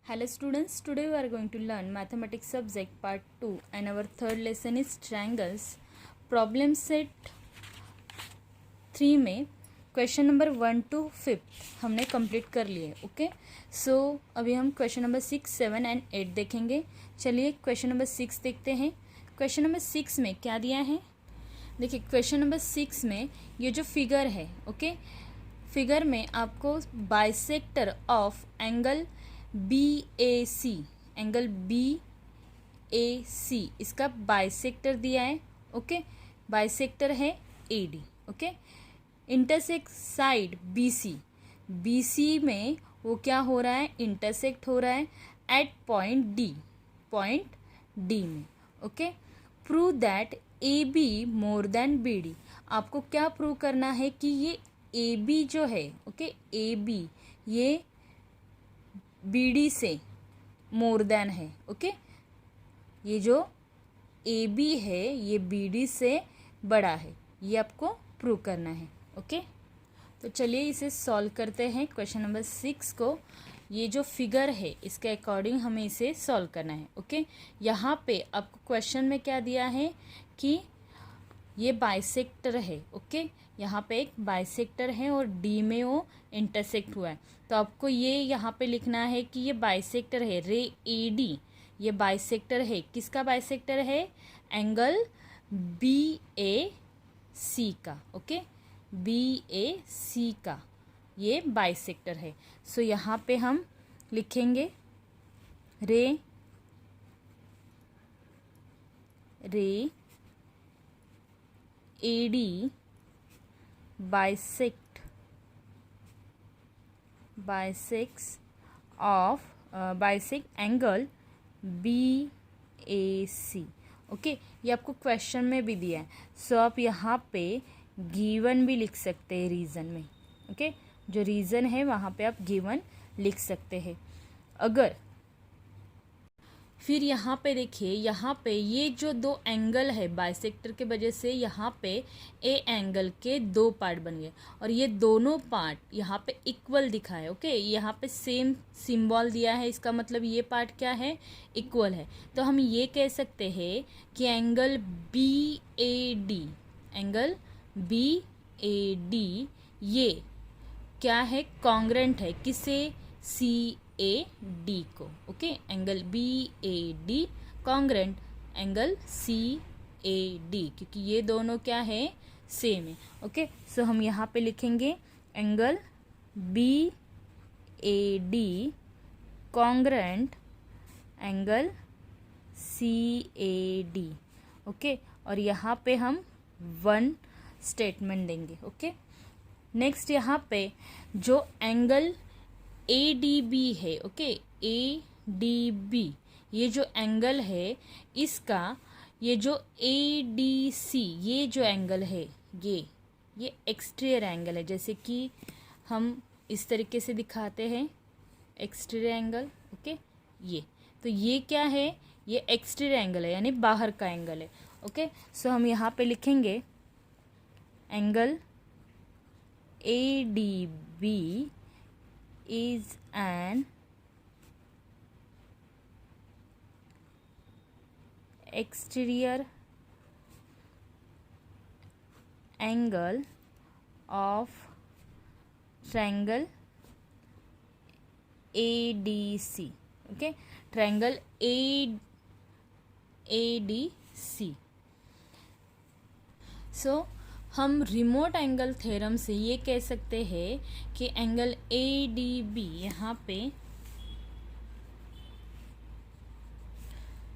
Hello students, today we are going to learn mathematics subject part 2 and our third lesson is triangles. Problem set 3 में question number 1 to 5 हमने complete कर लिए. Okay, सो अभी हम question number 6, 7 and 8 देखेंगे. चलिए question number 6 देखते हैं. क्वेश्चन नंबर 6 में क्या दिया है. देखिए क्वेश्चन नंबर 6 में ये जो फिगर है, ओके, फिगर में आपको bisector of angle BAC, angle BAC इसका बाइसेक्टर दिया है. ओके, बाइसेक्टर है AD. Okay, intersect side BC में वो क्या हो रहा है, इंटरसेक्ट हो रहा है एट पॉइंट D में. Okay, prove that AB more than BD. आपको क्या प्रूव करना है कि ये AB जो है, ओके, AB ये BD से मोर देन है. ओके, ये जो AB है ये BD से बड़ा है, ये आपको प्रूव करना है. ओके, तो चलिए इसे सॉल्व करते हैं. क्वेश्चन नंबर 6 को, ये जो फिगर है इसके अकॉर्डिंग हमें इसे सॉल्व करना है. ओके, यहाँ पे आपको क्वेश्चन में क्या दिया है कि ये बाइसेक्टर है. ओके, यहाँ पे एक बाइसेक्टर है और D में वो इंटरसेक्ट हुआ है. तो आपको ये यहाँ पे लिखना है कि ये बाइसेक्टर है रे AD. ये बाइसेक्टर है, किसका बाइसेक्टर है, एंगल BAC का. ओके, BAC का ये बाइसेक्टर है. सो यहाँ पे हम लिखेंगे रे AD bisect angle BAC. Okay, ये आपको क्वेश्चन में भी दिया है. सो आप यहाँ पे गिवन भी लिख सकते हैं रीज़न में. ओके, जो रीज़न है वहाँ पे आप गिवन लिख सकते हैं. अगर फिर यहाँ पे देखिए, यहाँ पे ये जो दो एंगल है बाइसेक्टर के वजह से यहाँ पे ए एंगल के दो पार्ट बन गए और ये दोनों पार्ट यहाँ पे इक्वल दिखा है. ओके, यहाँ पे सेम सिंबल दिया है, इसका मतलब ये पार्ट क्या है, इक्वल है. तो हम ये कह सकते हैं कि एंगल BAD ये क्या है, कॉन्ग्रेंट है किसे, CAD को. Okay, angle BAD congruent angle CAD, क्योंकि ये दोनों क्या है, सेम है. ओके, सो हम यहाँ पे लिखेंगे angle BAD congruent angle CAD. Okay, और यहाँ पे हम 1 स्टेटमेंट देंगे. ओके, नेक्स्ट यहाँ पे जो एंगल ADB है, ओके, ADB ये जो एंगल है इसका, ये जो ADC ये जो एंगल है ये एक्सटीरियर एंगल है. जैसे कि हम इस तरीके से दिखाते हैं एक्सटीरियर एंगल. ओके, ये तो ये क्या है, ये एक्सटीरियर एंगल है यानी बाहर का एंगल है. ओके, सो हम यहाँ पे लिखेंगे angle ADB is an exterior angle of triangle ADC. okay, triangle ADC. so हम रिमोट एंगल थ्योरम से ये कह सकते हैं कि एंगल ADB यहाँ पे,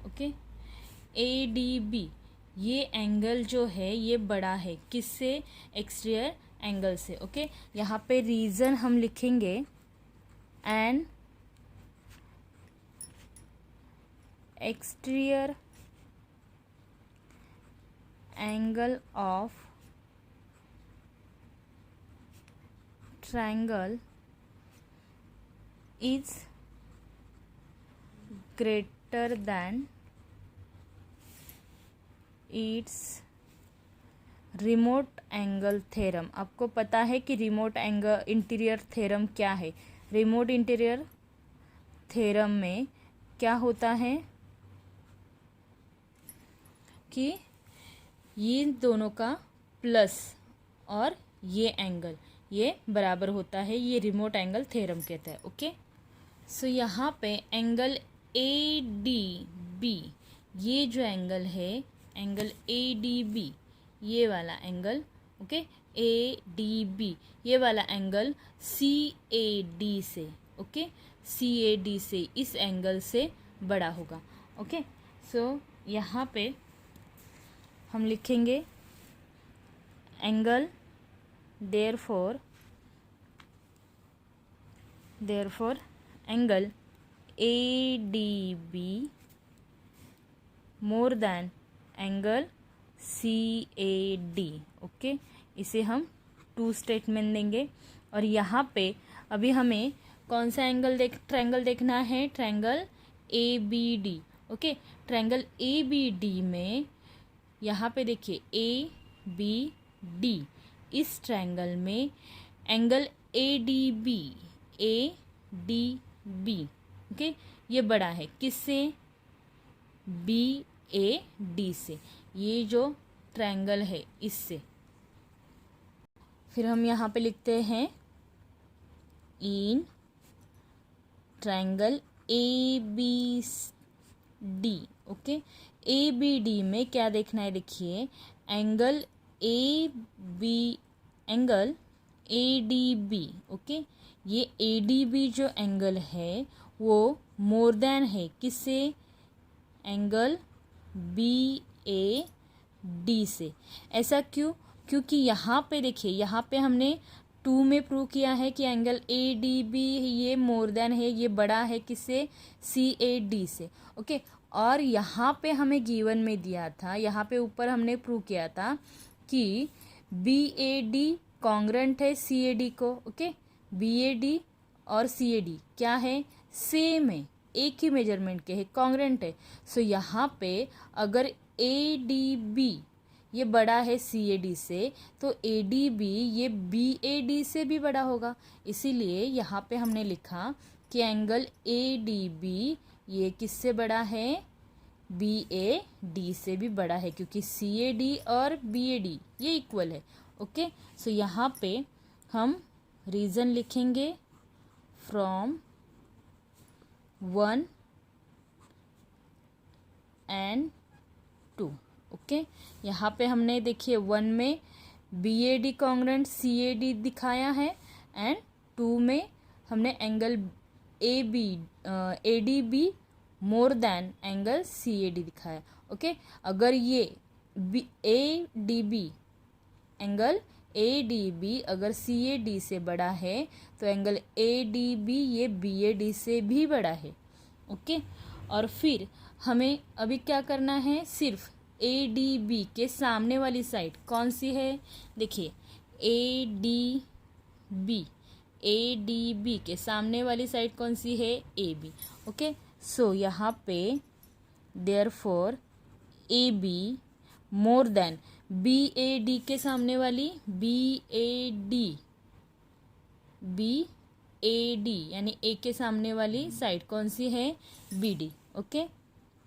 ओके, ADB ये एंगल जो है ये बड़ा है किससे, एक्सटीरियर एंगल से. ओके, यहाँ पे रीज़न हम लिखेंगे N exterior angle of triangle is greater than its remote angle theorem. आपको पता है कि रिमोट एंगल इंटीरियर थ्योरम क्या है. रिमोट इंटीरियर थ्योरम में क्या होता है कि ये दोनों का प्लस और ये एंगल ये बराबर होता है, ये रिमोट एंगल थ्योरम कहता है। ओके, सो यहाँ पे एंगल ए डी बी, ये जो एंगल है एंगल ए डी बी, ये वाला angle, okay, A D B, ये वाला एंगल सी ए डी से, ओके, सी ए डी से, इस एंगल से बड़ा होगा। ओके, सो यहाँ पे हम लिखेंगे angle therefore angle ADB more than angle CAD। Okay, इसे हम टू स्टेटमेंट देंगे। और यहाँ पे अभी हमें कौन सा ट्रायंगल देखना है, triangle ABD। Okay, triangle ABD में यहाँ पे देखिए ABD, इस ट्रायंगल में एंगल ADB, ओके, ये बड़ा है किससे, BAD से, ये जो ट्रायंगल है इससे। फिर हम यहाँ पे लिखते हैं in triangle ABD। Okay, ABD में क्या देखना है, देखिए एंगल ADB। ओके, ये ADB जो एंगल है वो मोर देन है किससे, एंगल BAD से। ऐसा क्यों, क्योंकि यहाँ पे देखिए, यहाँ पे हमने 2 में प्रूव किया है कि एंगल ADB ये मोर देन है, ये बड़ा है किससे, CAD से। ओके, और यहाँ पे हमें गिवन में दिया था, यहाँ पे ऊपर हमने प्रूव किया था कि BAD कॉन्ग्रेंट है CAD को। ओके, BAD और CAD क्या है, सेम है, एक ही मेजरमेंट के है, कॉन्ग्रेंट है। सो यहाँ पे अगर ADB ये बड़ा है CAD से, तो ADB ये BAD से भी बड़ा होगा। इसीलिए यहाँ पे हमने लिखा कि एंगल ADB ये किससे बड़ा है, BAD से भी बड़ा है, क्योंकि CAD और BAD ये इक्वल है। ओके, सो यहाँ पे हम रीज़न लिखेंगे फ्रॉम 1 and 2। ओके, यहाँ पे हमने देखिए 1 में BAD कॉन्ग्रेंट CAD दिखाया है एंड 2 में हमने angle ADB more than angle CAD दिखाया। ओके, अगर ये एंगल ADB अगर CAD से बड़ा है तो एंगल ADB ये BAD से भी बड़ा है। ओके, और फिर हमें अभी क्या करना है, सिर्फ ADB के सामने वाली साइड कौन सी है, देखिए ADB के सामने वाली साइड कौन सी है, AB। ओके, सो यहाँ पे therefore AB more than BAD के सामने वाली BAD यानी A के सामने वाली साइड कौन सी है, BD। ओके,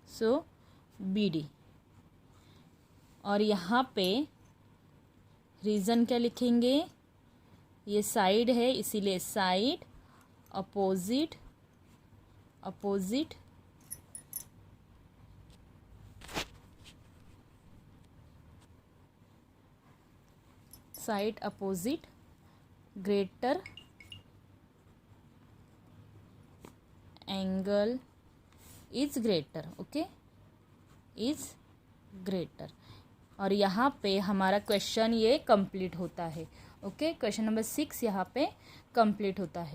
सो BD। और यहाँ पे रीज़न क्या लिखेंगे, ये साइड है इसीलिए side opposite side opposite greater angle is greater. Okay, is greater. और यहाँ पे हमारा क्वेश्चन ये कंप्लीट होता है। ओके, क्वेश्चन नंबर 6 यहाँ पे कंप्लीट होता है।